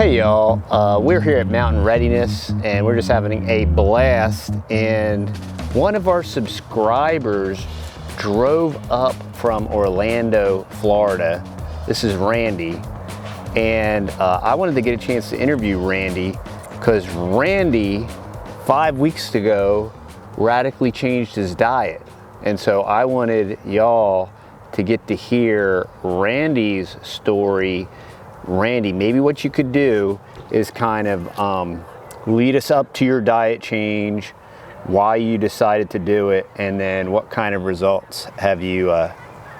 Hey y'all, we're here at Mountain Readiness and we're just having a blast, and one of our subscribers drove up from Orlando, Florida. This is Randy, and I wanted to get a chance to interview Randy because Randy 5 weeks ago radically changed his diet, and so I wanted y'all to get to hear Randy's story. Randy, maybe what you could do is kind of lead us up to your diet change, why you decided to do it, and then what kind of results have you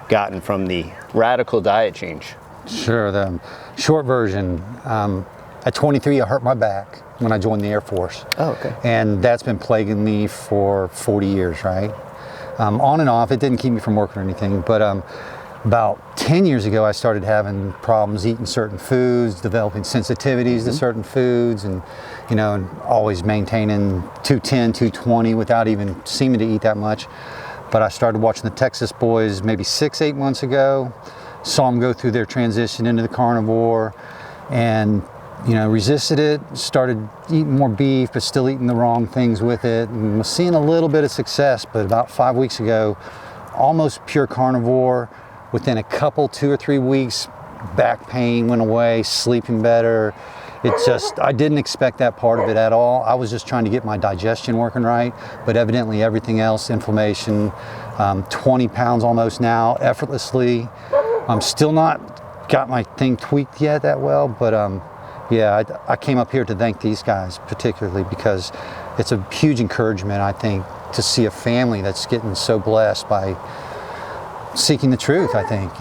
gotten from the radical diet change? Sure. The short version, at 23 I hurt my back when I joined the Air Force. Oh, okay. And that's been plaguing me for 40 years, right? On and off. It didn't keep me from working or anything, but about 10 years ago, I started having problems eating certain foods, developing sensitivities to certain foods, and and always maintaining 210, 220 without even seeming to eat that much. But I started watching the Texas boys maybe 6-8 months ago, saw them go through their transition into the carnivore, and resisted it, started eating more beef, but still eating the wrong things with it, and was seeing a little bit of success. But about 5 weeks ago, almost pure carnivore. Within a couple, 2 or 3 weeks, back pain went away, sleeping better. I didn't expect that part of it at all. I was just trying to get my digestion working right, but evidently everything else, inflammation, 20 pounds almost now, effortlessly. I'm still not got my thing tweaked yet that well, but yeah, I came up here to thank these guys particularly because it's a huge encouragement, I think, to see a family that's getting so blessed by seeking the truth. I think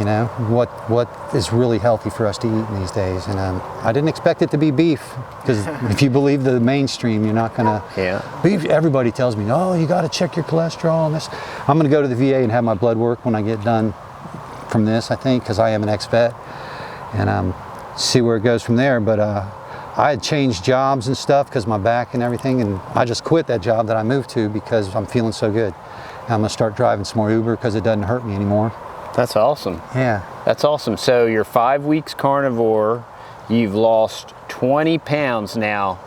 what is really healthy for us to eat in these days, and I didn't expect it to be beef, because if you believe the mainstream, you're not gonna. Beef. Everybody tells me, oh, you got to check your cholesterol and this. I'm gonna go to the VA and have my blood work when I get done from this, I think, because I am an ex-vet, and see where it goes from there. But I had changed jobs and stuff because my back and everything, and I just quit that job that I moved to because I'm feeling so good. I'm gonna start driving some more Uber because it doesn't hurt me anymore. That's awesome. Yeah. That's awesome. So you're 5 weeks carnivore, you've lost 20 pounds now.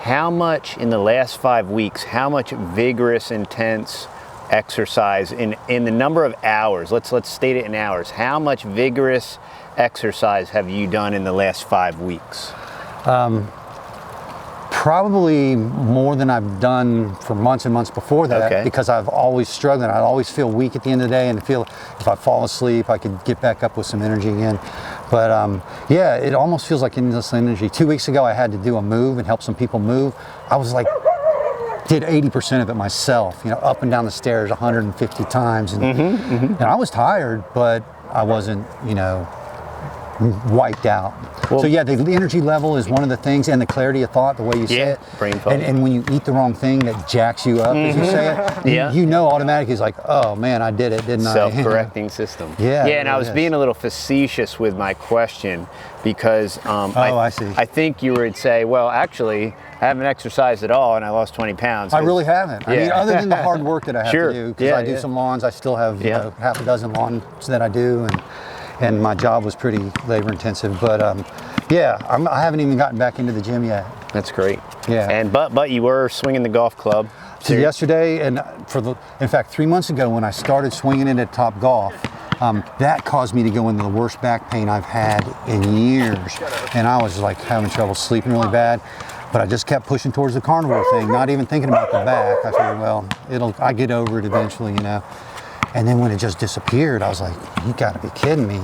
How much in the last 5 weeks, how much vigorous, intense exercise in the number of hours, let's state it in hours, how much vigorous exercise have you done in the last 5 weeks? Probably more than I've done for months and months before that, because I've always struggled. I always feel weak at the end of the day, and feel if I fall asleep, I could get back up with some energy again. But yeah, it almost feels like endless energy. 2 weeks ago, I had to do a move and help some people move. I was like, did 80% of it myself, up and down the stairs 150 times. And, and I was tired, but I wasn't, wiped out. Well, so yeah, the energy level is one of the things, and the clarity of thought, the way you say it. Brain focus. And when you eat the wrong thing that jacks you up, as you say it, you know automatically it's like, oh man, I did it, didn't I? Self-correcting system. Yeah, and I was being a little facetious with my question because I see. I think you would say, well, actually, I haven't exercised at all and I lost 20 pounds. I really haven't. I mean, other than the hard work that I have to do, because I do some lawns, I still have half a dozen lawns that I do, and my job was pretty labor intensive, but yeah, I haven't even gotten back into the gym yet. That's great. Yeah. And but you were swinging the golf club. So yesterday, and in fact 3 months ago when I started swinging it at Top Golf, that caused me to go into the worst back pain I've had in years, and I was like having trouble sleeping really bad. But I just kept pushing towards the carnivore thing, not even thinking about the back. I figured, well, I get over it eventually, And then when it just disappeared, I was like, you gotta be kidding me,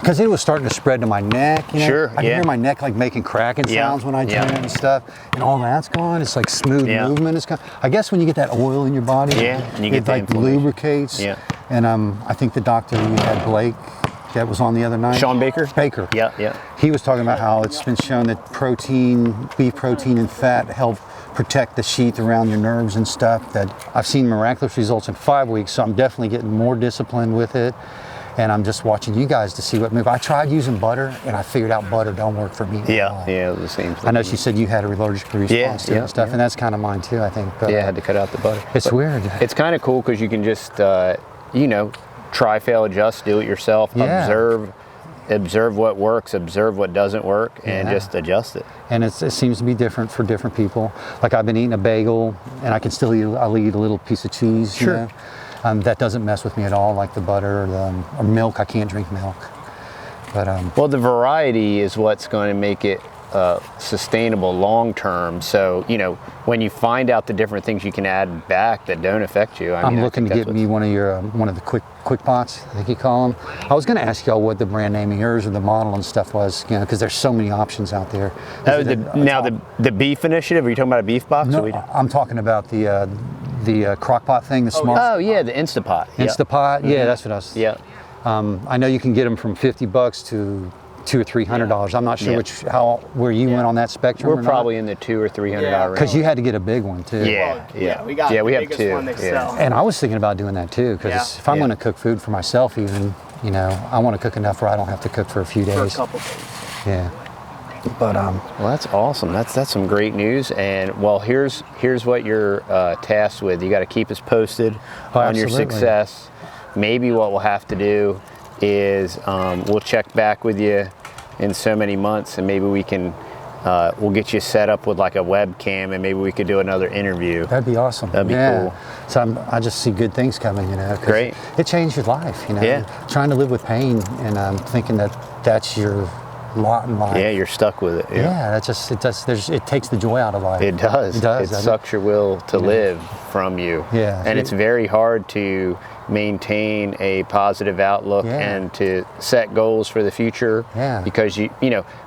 because it was starting to spread to my neck. I could hear my neck like making cracking sounds when I do it and stuff, and all that's gone. It's like smooth movement. It's gone. I guess when you get that oil in your body, and you get it like lubricates. And I think the doctor we had, Blake, that was on the other night. Sean Baker? Baker. Yeah. He was talking about how it's been shown that beef protein and fat help protect the sheath around your nerves and stuff. That I've seen miraculous results in 5 weeks, so I'm definitely getting more disciplined with it. And I'm just watching you guys to see what move. I tried using butter, and I figured out butter don't work for me. Yeah, the same thing. I know she said you had a allergic response to it and stuff, and that's kind of mine too, I think. But, I had to cut out the butter. It's weird. It's kind of cool because you can just, try, fail, adjust, do it yourself, observe observe what works, observe what doesn't work, and just adjust it. And it seems to be different for different people. Like I've been eating a bagel, and I can still eat. I'll eat a little piece of cheese. Sure. You know? That doesn't mess with me at all. Like the butter or milk. I can't drink milk. But well, the variety is what's going to make it sustainable long term. So when you find out the different things you can add back that don't affect you, I'm looking to get me one of the quick pots, I think you call them. I was going to ask y'all what the brand name of yours or the model and stuff was, because there's so many options out there. The beef initiative. Are you talking about a beef box? No, I'm talking about the crock pot thing, the small. Oh yeah, the Instapot. Instapot. Yeah, that's what I was. Yeah. I know you can get them from $50 to $200 or $300. I'm not sure where you went on that spectrum. We're probably in the $200 or $300 range. Because you had to get a big one too. We have two. One they sell. And I was thinking about doing that too, because if I'm going to cook food for myself, even I want to cook enough where I don't have to cook for a few days. For a couple days. Yeah. But well, that's awesome. That's some great news. And well, here's what you're tasked with. You got to keep us posted on your success. Maybe what we'll have to do is we'll check back with you in so many months, and maybe we can we'll get you set up with like a webcam, and maybe we could do another interview. That'd be awesome. That'd be cool. So I just see good things coming, 'cause Great. It changed your life, Yeah. Trying to live with pain and thinking that that's your lot in life. Yeah, you're stuck with it. Yeah, it takes the joy out of life. It does. It sucks your will to live from you. Yeah. And it's very hard to maintain a positive outlook and to set goals for the future. Yeah. Because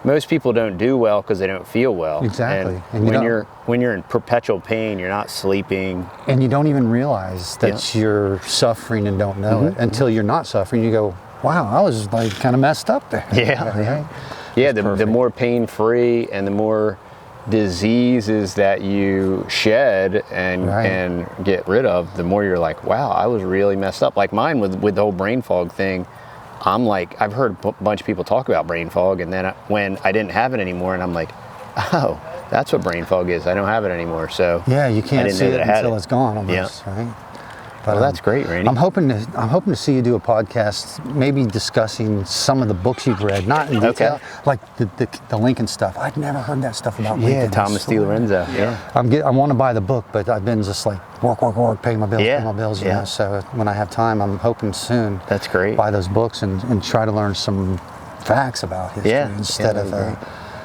most people don't do well because they don't feel well. Exactly. And when you're in perpetual pain, you're not sleeping. And you don't even realize that you're suffering and don't know it until you're not suffering. You go, wow, I was like kind of messed up there. Yeah, the more pain-free and the more diseases that you shed and get rid of, the more you're like, wow, I was really messed up. Like mine with the whole brain fog thing, I'm like, I've heard a bunch of people talk about brain fog, and then when I didn't have it anymore, and I'm like, oh, that's what brain fog is. I don't have it anymore. So yeah, you can't see it until it's gone almost, right? But, well, that's great, Randy. I'm hoping to see you do a podcast, maybe discussing some of the books you've read, not in detail, like the Lincoln stuff. I'd never heard that stuff about Lincoln. Yeah, Thomas D. Lorenzo. Yeah. I want to buy the book, but I've been just like work, pay my bills, you know. So when I have time, I'm hoping soon. That's great. Buy those books and try to learn some facts about history instead of.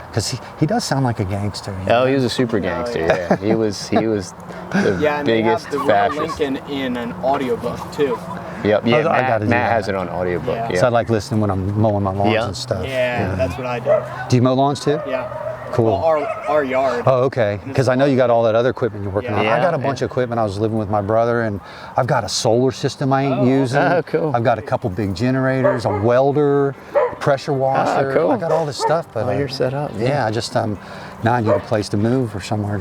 Because he does sound like a gangster. Oh, he was a super gangster. Yeah, he was the and biggest they have the fascist. Lincoln in an audiobook too. Yep. Yeah, Matt has it on audiobook. Yeah. So I like listening when I'm mowing my lawns and stuff. Yeah, that's what I do. Do you mow lawns too? Yeah. Cool. Well, our yard. Oh, okay. Because I know you got all that other equipment you're working on. Yeah, I got a bunch of equipment. I was living with my brother, and I've got a solar system I ain't using. Oh, cool. I've got a couple big generators, a welder, pressure washer. Oh, cool. I got all this stuff, but you're set up. Yeah, I just now I need a place to move or somewhere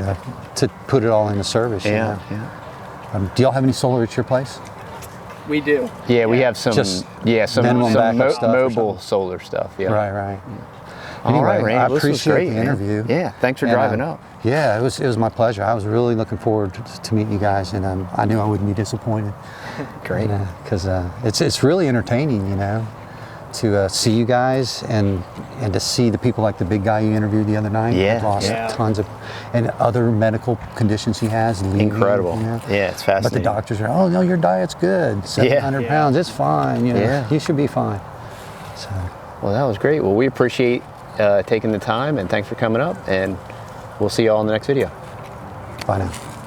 to put it all into service. Yeah. Do y'all have any solar at your place? We do. Yeah, we have some. Just some mobile solar stuff. Yeah. Right. All right, Randy, I this was appreciate great, the man. interview. Yeah, thanks for driving up. Yeah, it was my pleasure. I was really looking forward to meeting you guys, and I knew I wouldn't be disappointed. Great. Because it's really entertaining, to see you guys and to see the people like the big guy you interviewed the other night. Yeah. Lost tons of, and other medical conditions he has. Incredible. Yeah, it's fascinating. But the doctors are, oh no, your diet's good. 700 pounds, it's fine. You should be fine. So. Well, that was great. Well, we appreciate taking the time, and thanks for coming up, and we'll see you all in the next video. Bye now.